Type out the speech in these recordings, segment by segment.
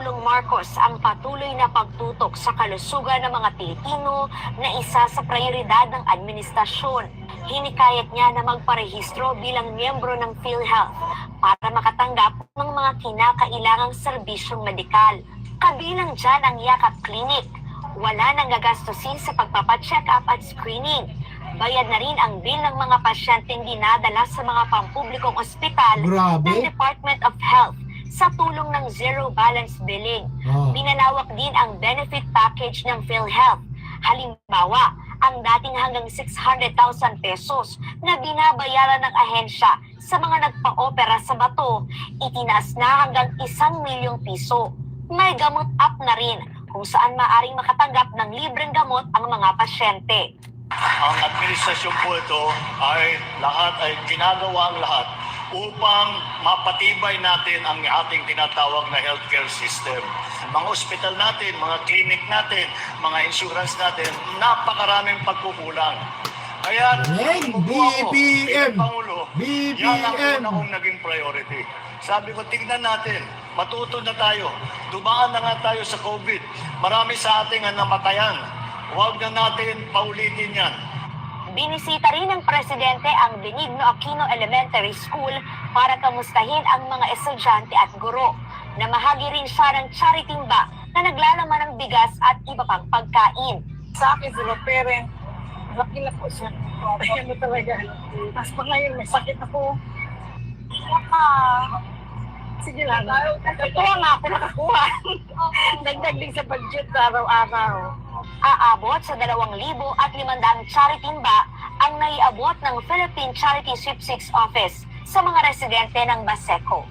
Pangulong Marcos ang patuloy na pagtutok sa kalusugan ng mga Pilipino na isa sa prioridad ng administrasyon. Hinikayat niya na magparehistro bilang miyembro ng PhilHealth para makatanggap ng mga kinakailangang serbisyong medikal. Kabilang dyan ang Yakap Clinic. Wala nang gagastusin sa pagpapacheck up at screening. Bayad na rin ang bill ng mga pasyenteng dinadala sa mga pampublikong ospital ng Department of Health sa tulong ng zero balance billing. Binalawak din ang benefit package ng PhilHealth. Halimbawa, ang dating hanggang 600,000 pesos na binabayaran ng ahensya sa mga nagpa-opera sa bato, itinaas na hanggang 1,000,000 piso. May gamot up na rin kung saan maaring makatanggap ng libreng gamot ang mga pasyente. Ang administrasyon po ito ay ginagawa ang lahat upang mapatibay natin ang ating tinatawag na healthcare system. Mga ospital natin, mga clinic natin, mga insurance natin, napakaraming pagkukulang. Kaya, BBM! Pangulo, yan ang una kong naging priority. Sabi ko, tignan natin, matuto na tayo. Dumaan na nga tayo sa COVID. Marami sa ating ang namatayan. Huwag na natin paulitin yan. Binisita rin ng Presidente ang Benigno Aquino Elementary School para kamustahin ang mga estudyante at guro. Namahagi rin siya ng charity ba na naglalaman ng bigas at iba pang pagkain. Sa akin, sila parent, laki na po siya. Ayan mo talaga. Tapos pa ngayon, may sakit ako. Sige lang. Natuwa nga ako nakakuha. Dagdag din sa budget araw-araw. Aabot sa 2,500 charity ba ang naiabot ng Philippine Charity Sweepstakes Office sa mga residente ng Baseco.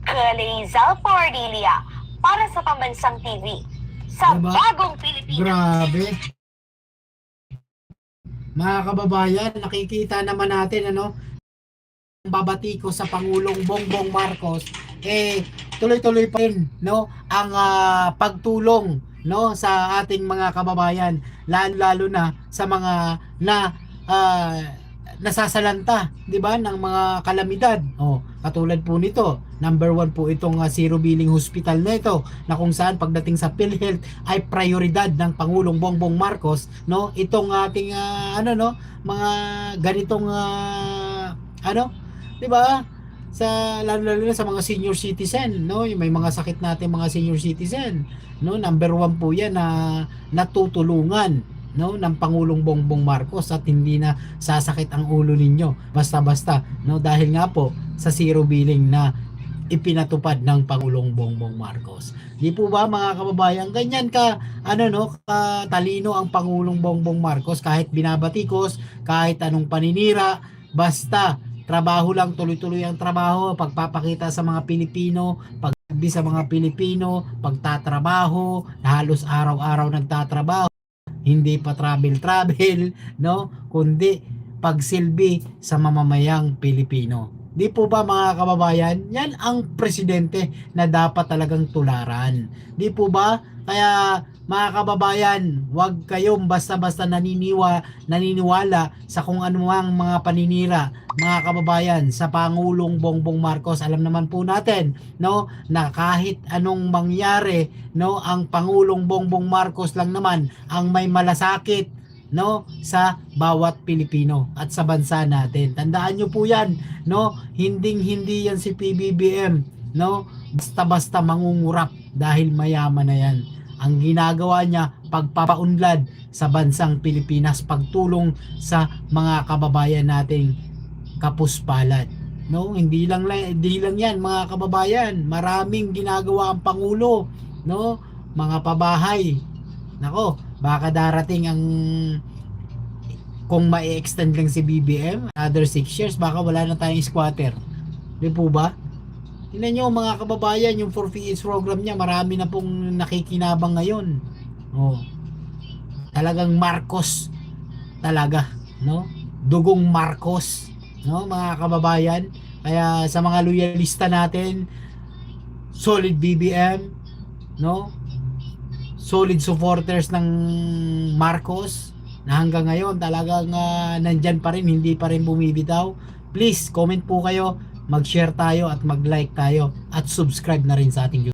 Kalizal Pordilia para sa Pambansang TV sa Bagong Pilipinas. Grabe. Mga kababayan, nakikita naman natin babati ko sa Pangulong Bongbong Marcos, tuloy-tuloy pa rin ang pagtulong sa ating mga kababayan, lalo na sa mga nasasalanta, 'di ba, ng mga kalamidad. Katulad po nito, number 1 po itong zero billing hospital na ito, na kung saan pagdating sa PhilHealth ay prioridad ng Pangulong Bongbong Marcos, itong ating mga ganitong 'di ba? Lalo na sa mga senior citizen, may mga sakit natin mga senior citizen, number 1 po 'yan na natutulungan ng Pangulong Bongbong Marcos, at hindi na sasakit ang ulo ninyo basta-basta, dahil nga po sa zero billing na ipinatupad ng Pangulong Bongbong Marcos. Di po ba, mga kababayan, ganyan katalino ang Pangulong Bongbong Marcos, kahit binabatikos, kahit anong paninira, basta trabaho lang, tuloy-tuloy ang trabaho, pagpapakita sa mga Pilipino, pagsabi sa mga Pilipino, pagtatrabaho, halos araw-araw nagtatrabaho, hindi pa travel, kundi pagsilbi sa mamamayang Pilipino. Di po ba, mga kababayan, yan ang presidente na dapat talagang tularan. Di po ba? Kaya, mga kababayan, huwag kayong basta-basta naniniwala sa kung anumang mga paninira, mga kababayan, sa Pangulong Bongbong Marcos. Alam naman po natin na kahit anong mangyari, ang Pangulong Bongbong Marcos lang naman ang may malasakit sa bawat Pilipino at sa bansa natin. Tandaan nyo po yan, hindi yan si PBBM, basta-basta mangungurap dahil mayaman na yan. Ang ginagawa niya, pagpapaunlad sa bansang Pilipinas, pagtulong sa mga kababayan nating kapuspalad. Hindi lang yan, mga kababayan. Maraming ginagawa ang Pangulo, mga pabahay. Nako, baka darating kung ma-extend lang si BBM another 6 years, baka wala na tayong squatter. Di po ba? Tingnan nyo, mga kababayan, yung 4PH program niya, marami na pong nakikinabang ngayon. Talagang Marcos talaga, dugong Marcos, mga kababayan. Kaya sa mga loyalista natin, solid BBM, solid supporters ng Marcos, na hanggang ngayon talagang nandyan pa rin, hindi pa rin bumibitaw. Please, comment po kayo, mag-share tayo at mag-like tayo, at subscribe na rin sa ating YouTube.